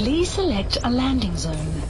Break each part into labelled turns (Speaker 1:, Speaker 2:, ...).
Speaker 1: Please select a landing zone.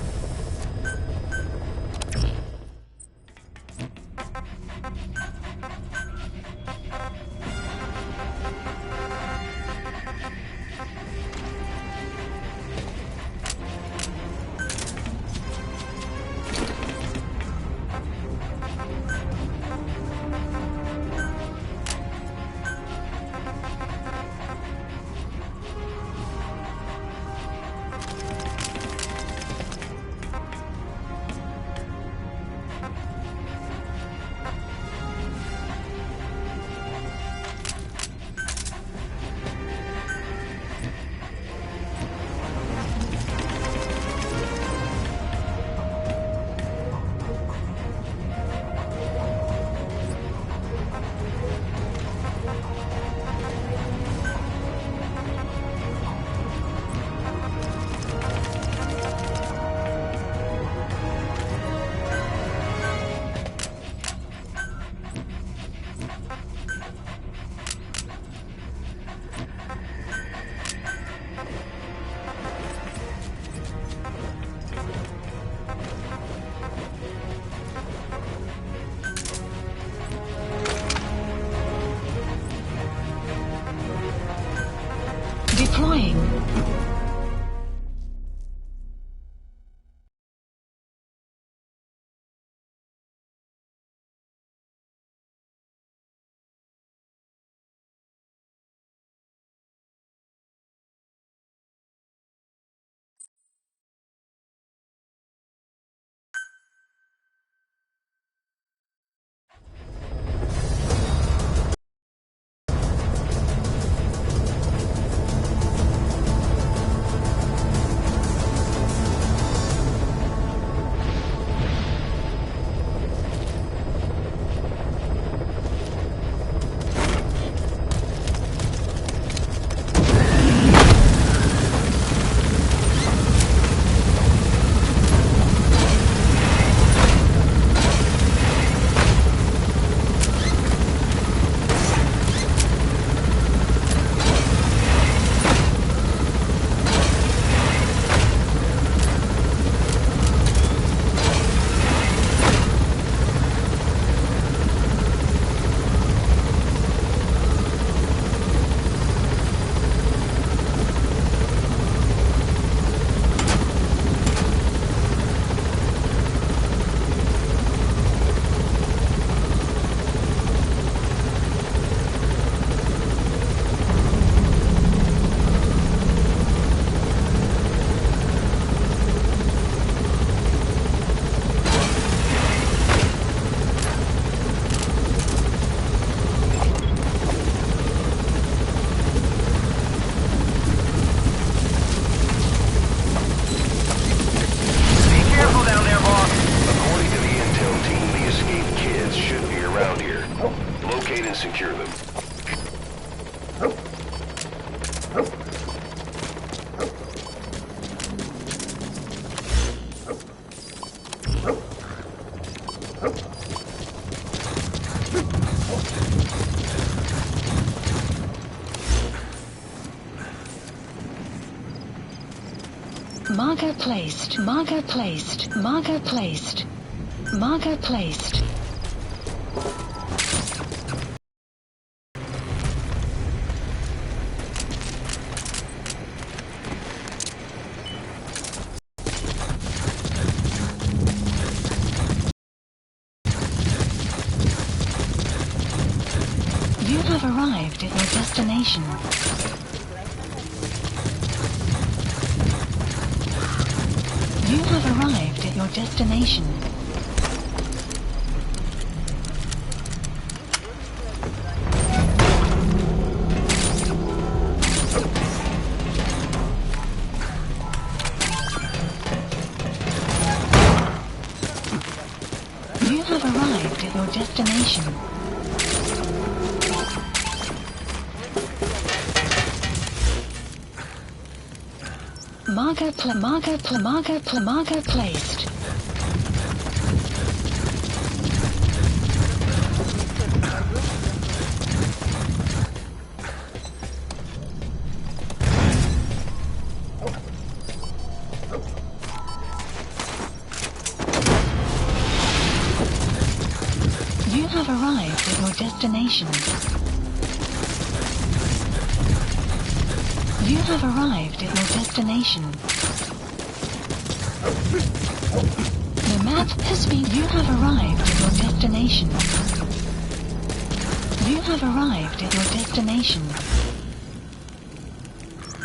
Speaker 1: Deploying.
Speaker 2: Secure them.
Speaker 1: Marker placed. Marker placed. Marker placed. Marker placed. You have arrived at your destination. You have arrived at your destination. You have arrived at your destination. Marker placed. have arrived at your destination. You have arrived at your destination. The map has been... You have arrived at your destination. You have arrived at your destination.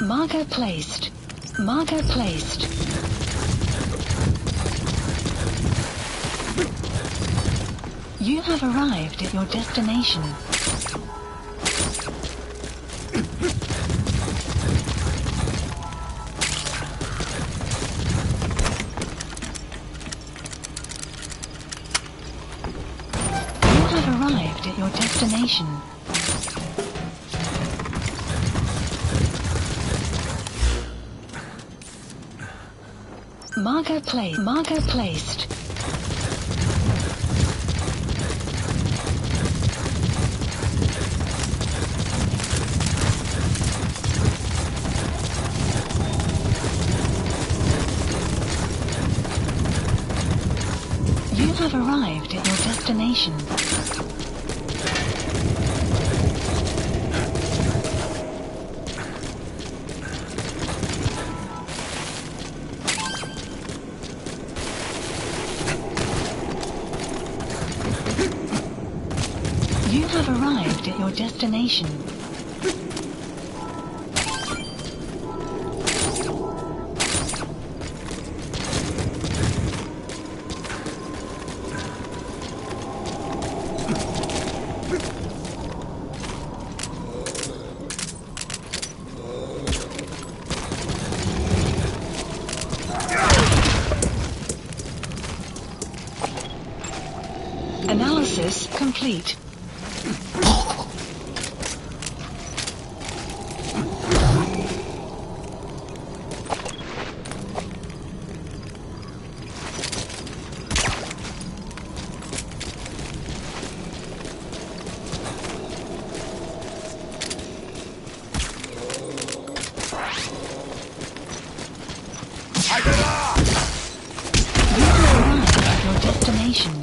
Speaker 1: Marker placed. Marker placed. You have arrived at your destination. You have arrived at your destination. Marker placed. Marker placed. You have arrived at your destination. You have arrived at your destination. Analysis complete. You have arrived at your destination.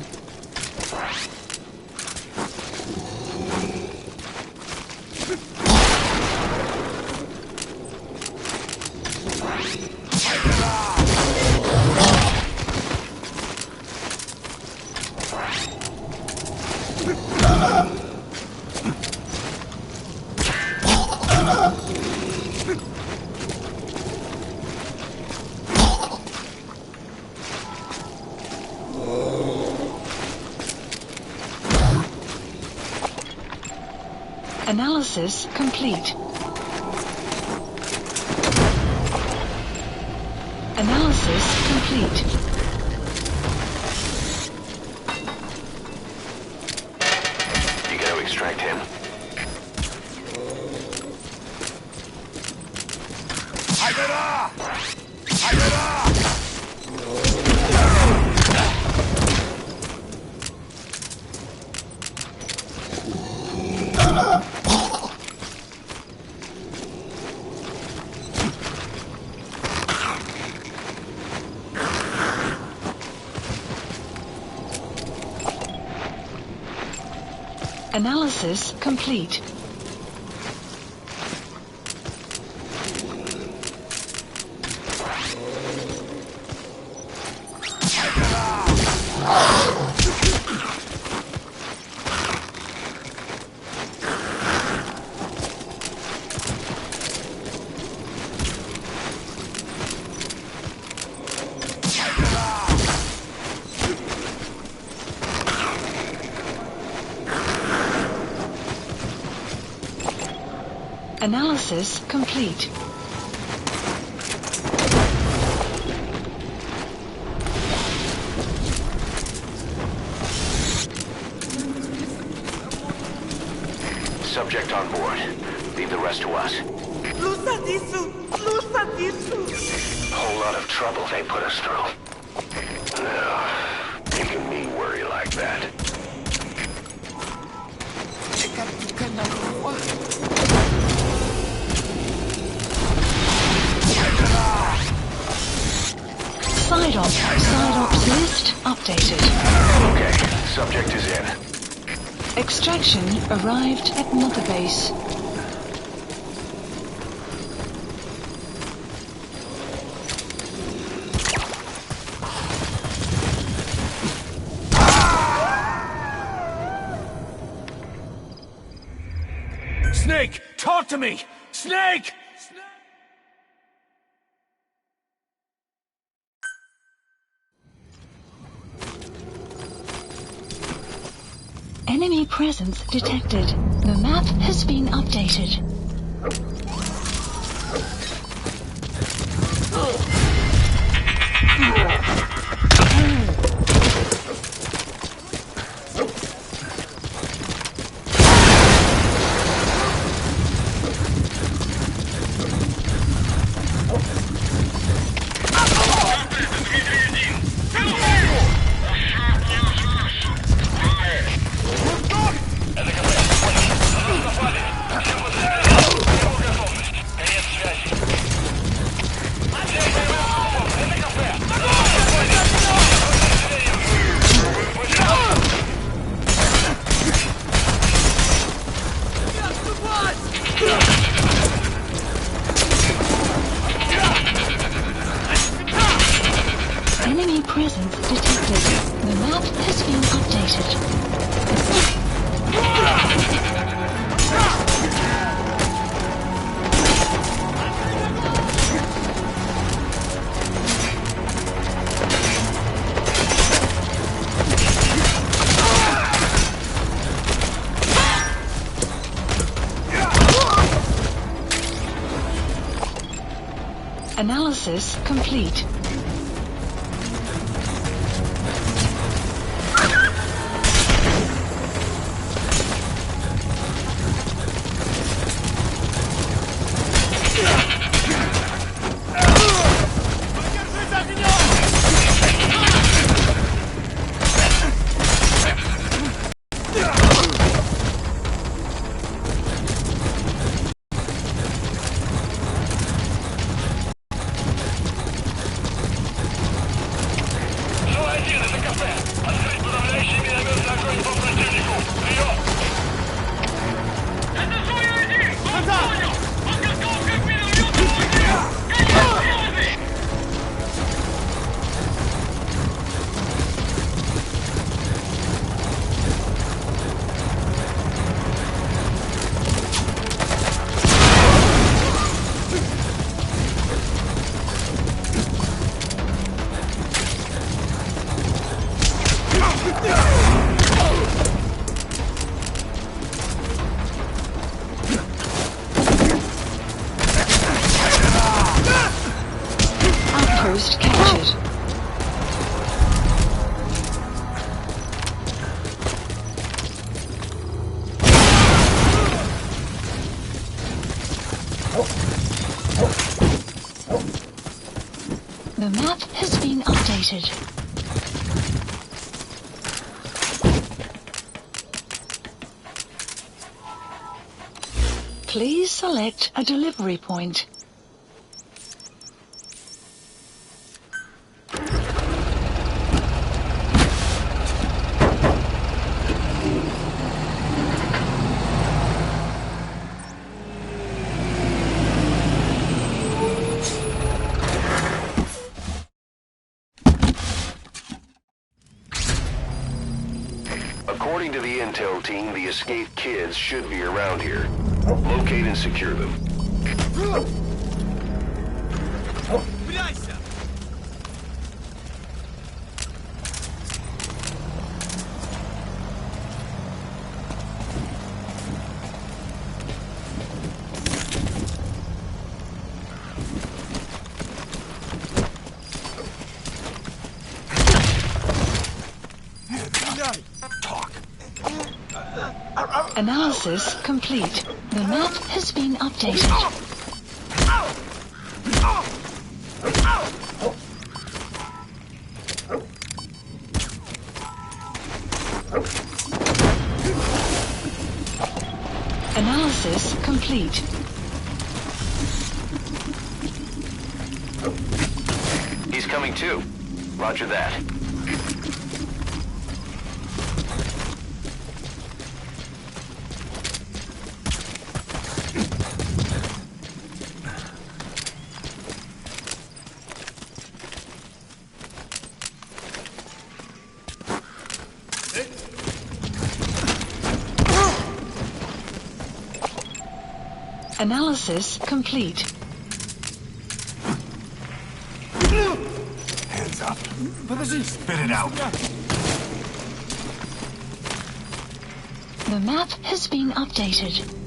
Speaker 1: Analysis complete. Analysis complete.
Speaker 2: You gotta extract him.
Speaker 1: Analysis complete. Analysis complete.
Speaker 2: Subject on board. Leave the rest to us. Whole lot of trouble they put us through. No, making me worry like that.
Speaker 1: Side ops list updated.
Speaker 2: Okay, subject is in.
Speaker 1: Extraction arrived at Mother Base.
Speaker 3: Snake! Talk to me! Snake!
Speaker 1: Enemy presence detected. The map has been updated. Enemy presence detected. The map has been updated. Analysis complete. Outpost captured. The map has been updated. Please select a delivery point.
Speaker 2: According to the intel team, the escaped kids should be around here. Locate and secure them.
Speaker 1: Analysis complete. The map has been updated. Analysis complete.
Speaker 2: He's coming too. Roger that.
Speaker 1: Analysis complete.
Speaker 2: Hands up.
Speaker 3: Подожди.
Speaker 2: Spit it out.
Speaker 1: The map has been updated.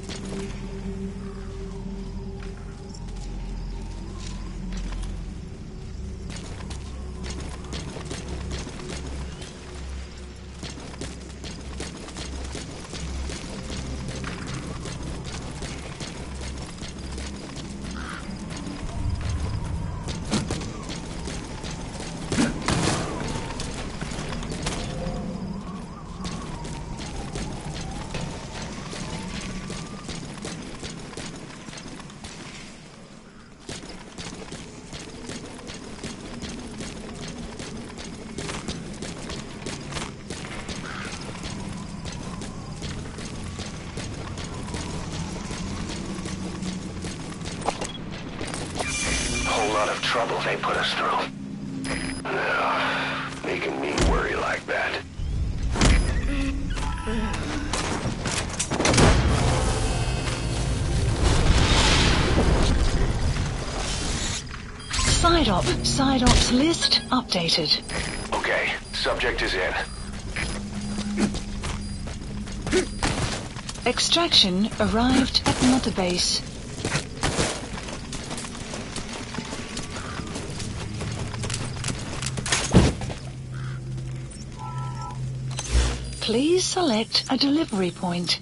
Speaker 2: Lot of trouble they put us through. Making me worry like that.
Speaker 1: Side ops list updated.
Speaker 2: Okay, subject is in.
Speaker 1: Extraction arrived at Mother Base. Please select a delivery point.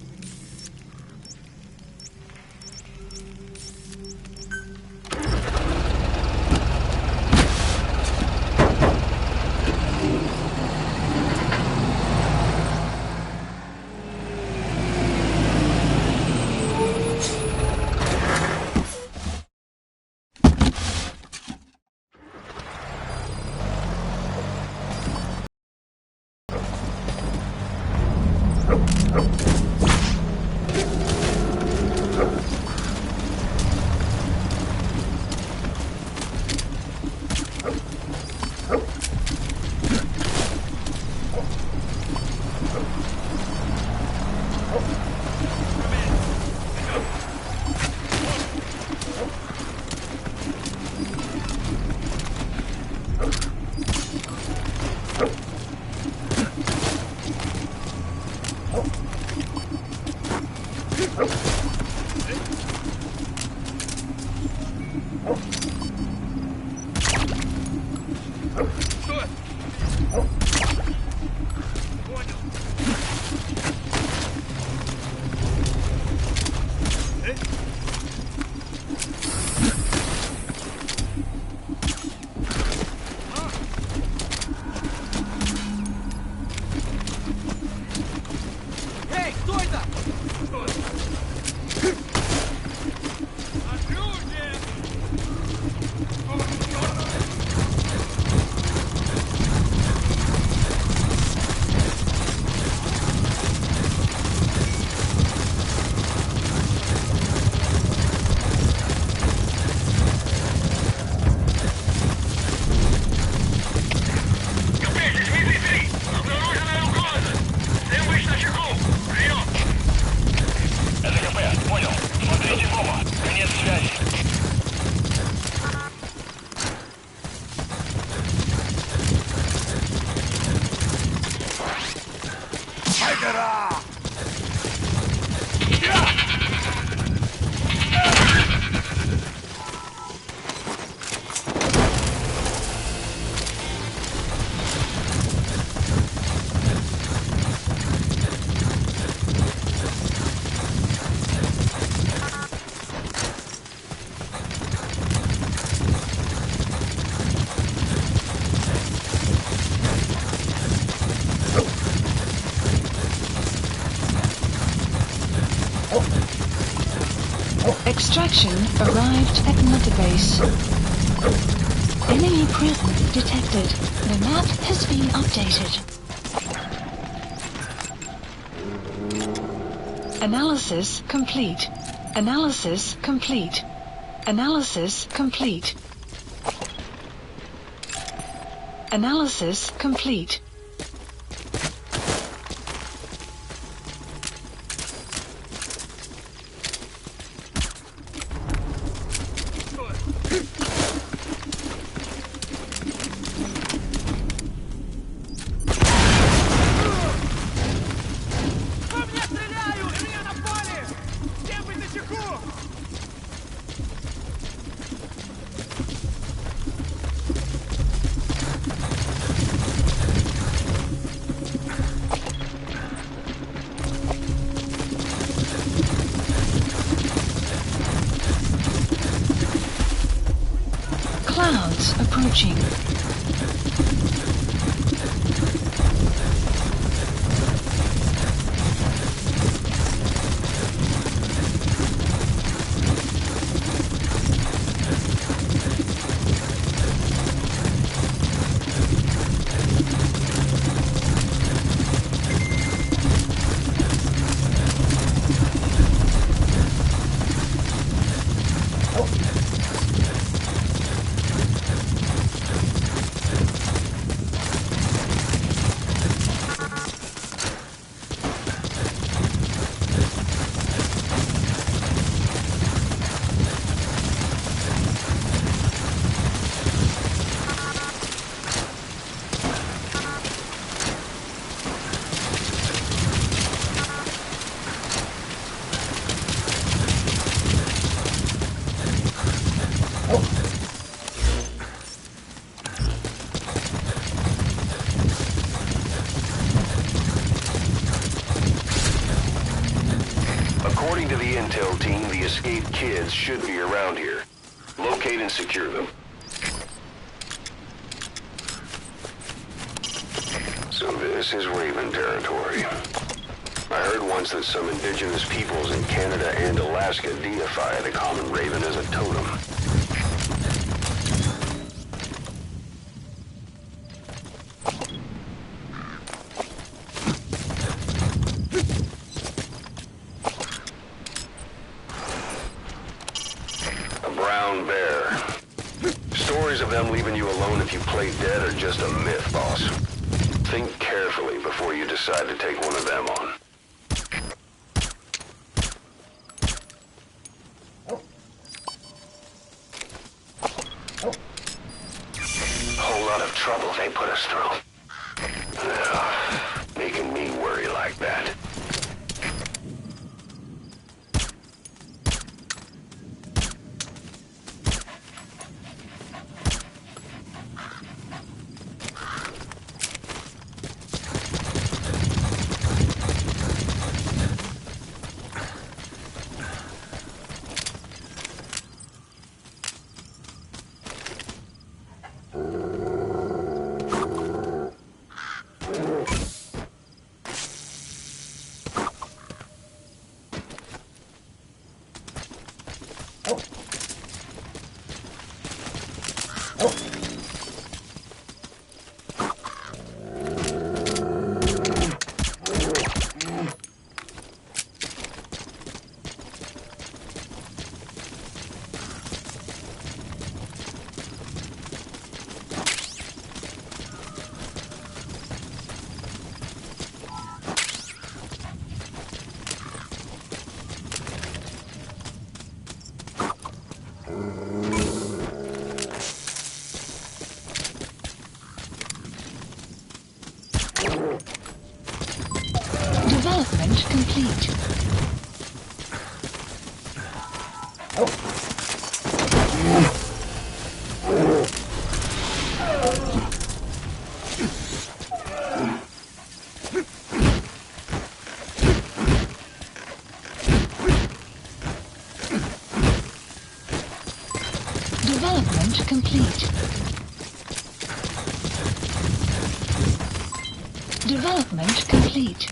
Speaker 1: Extraction arrived at Mother Base. Enemy presence detected. The map has been updated. Analysis complete. Analysis complete. Analysis complete. Analysis complete. Coordinates approaching.
Speaker 2: According to the intel team, the escaped kids should be around here. Locate and secure them. So this is Raven territory. I heard once that some indigenous peoples in Canada and Alaska deify the common raven as a totem. Brown bear. Stories of them leaving you alone if you play dead are just a myth, boss. Think carefully before you decide to take one of them on. Whole lot of trouble they put us through. Making me worry like that.
Speaker 1: Development complete. Development complete. Development complete.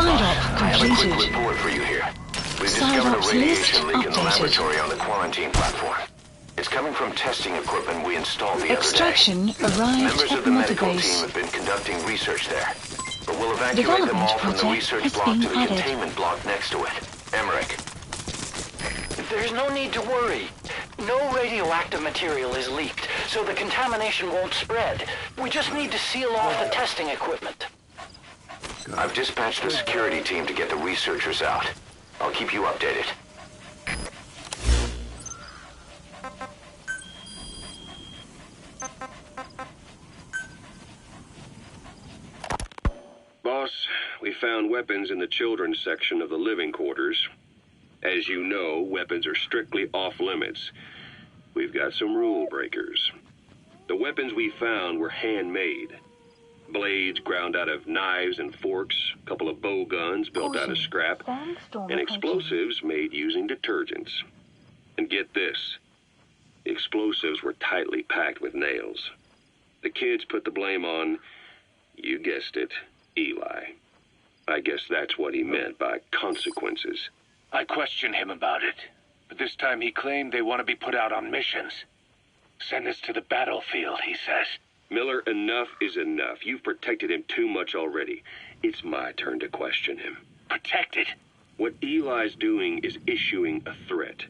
Speaker 2: I have a quick report for you here. We've discovered a radiation leak in the laboratory on the quarantine platform. It's coming from testing equipment we installed the other day.
Speaker 1: Extraction arrived
Speaker 2: Members
Speaker 1: at
Speaker 2: of the medical
Speaker 1: Mother
Speaker 2: team
Speaker 1: Base.
Speaker 2: have been conducting research there. But we'll evacuate them all from the research block to the containment block next to it. Emmerich,
Speaker 4: There's no need to worry. No radioactive material is leaked, so the contamination won't spread. We just need to seal off the testing equipment.
Speaker 2: I've dispatched a security team to get the researchers out. I'll keep you updated.
Speaker 5: Boss, we found weapons in the children's section of the living quarters. As you know, weapons are strictly off limits. We've got some rule breakers. The weapons we found were handmade. Blades ground out of knives and forks, a couple of bow guns built out of scrap, and explosives made using detergents. And get this, the explosives were tightly packed with nails. The kids put the blame on, you guessed it, Eli. I guess that's what he meant by consequences.
Speaker 3: I questioned him about it, but this time he claimed they want to be put out on missions. Send us to the battlefield, he says.
Speaker 5: Miller, enough is enough. You've protected him too much already. It's my turn to question him.
Speaker 3: Protected?
Speaker 5: What Eli's doing is issuing a threat.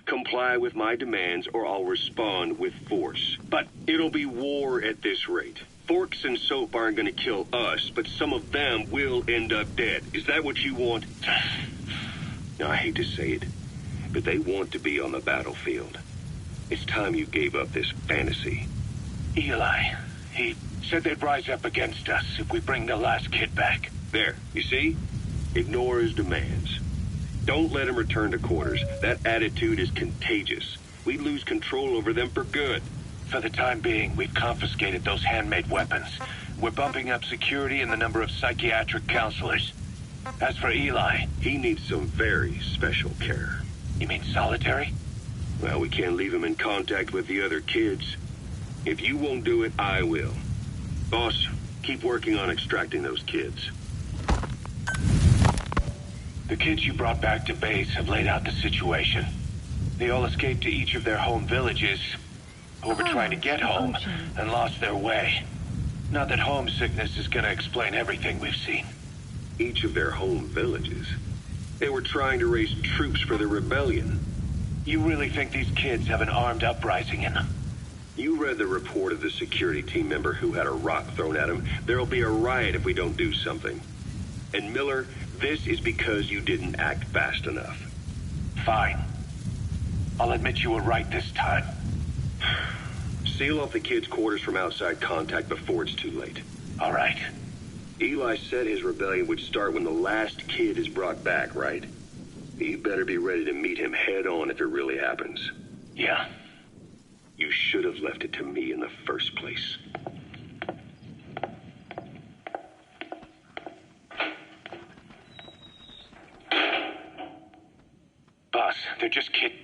Speaker 5: Comply with my demands or I'll respond with force. But it'll be war at this rate. Forks and soap aren't going to kill us, but some of them will end up dead. Is that what you want? Now, I hate to say it, but they want to be on the battlefield. It's time you gave up this fantasy.
Speaker 3: Eli, he said they'd rise up against us if we bring the last kid back.
Speaker 5: There, you see? Ignore his demands. Don't let him return to quarters. That attitude is contagious. We lose control over them for good.
Speaker 3: For the time being, we've confiscated those handmade weapons. We're bumping up security and the number of psychiatric counselors. As for Eli,
Speaker 5: he needs some very special care.
Speaker 3: You mean solitary?
Speaker 5: Well, we can't leave him in contact with the other kids. If you won't do it, I will. Boss, keep working on extracting those kids.
Speaker 3: The kids you brought back to base have laid out the situation. They all escaped to each of their home villages, or were trying to get home and lost their way. Not that homesickness is going to explain everything we've seen.
Speaker 5: Each of their home villages? They were trying to raise troops for the rebellion.
Speaker 3: You really think these kids have an armed uprising in them?
Speaker 5: You read the report of the security team member who had a rock thrown at him. There'll be a riot if we don't do something. And Miller, this is because you didn't act fast enough.
Speaker 3: Fine. I'll admit you were right this time.
Speaker 5: Seal off the kids' quarters from outside contact before it's too late.
Speaker 3: All right.
Speaker 5: Eli said his rebellion would start when the last kid is brought back, right? You better be ready to meet him head on if it really happens.
Speaker 3: Yeah.
Speaker 5: You should have left it to me in the first place.
Speaker 3: Boss, they're just kids.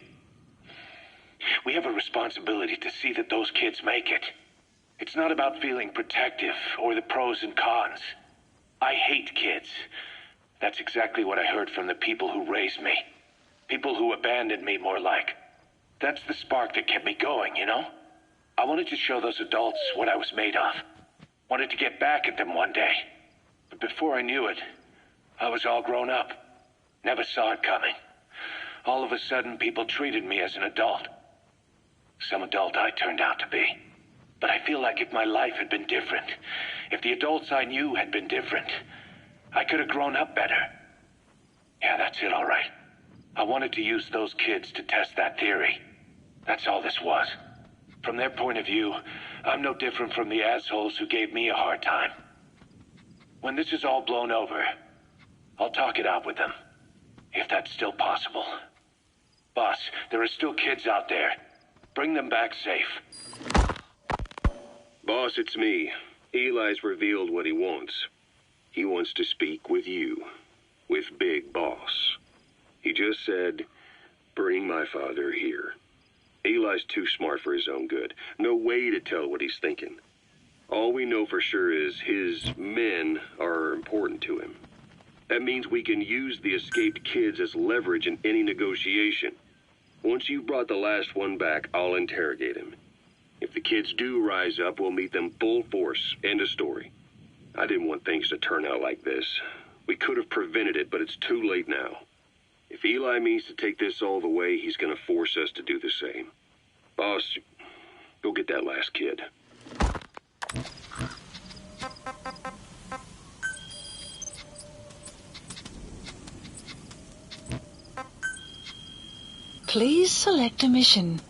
Speaker 3: We have a responsibility to see that those kids make it. It's not about feeling protective or the pros and cons. I hate kids. That's exactly what I heard from the people who raised me. People who abandoned me, more like. That's the spark that kept me going, you know? I wanted to show those adults what I was made of. Wanted to get back at them one day. But before I knew it, I was all grown up. Never saw it coming. All of a sudden, people treated me as an adult. Some adult I turned out to be. But I feel like if my life had been different, if the adults I knew had been different, I could have grown up better. Yeah, that's it, all right. I wanted to use those kids to test that theory. That's all this was. From their point of view, I'm no different from the assholes who gave me a hard time. When this is all blown over, I'll talk it out with them. If that's still possible. Boss, there are still kids out there. Bring them back safe.
Speaker 5: Boss, it's me. Eli's revealed what he wants. He wants to speak with you. With Big Boss. He just said, bring my father here. Eli's too smart for his own good. No way to tell what he's thinking. All we know for sure is his men are important to him. That means we can use the escaped kids as leverage in any negotiation. Once you've brought the last one back, I'll interrogate him. If the kids do rise up, we'll meet them full force. End of story. I didn't want things to turn out like this. We could have prevented it, but it's too late now. If Eli means to take this all the way, he's gonna force us to do the same. Boss, go get that last kid.
Speaker 1: Please select a mission.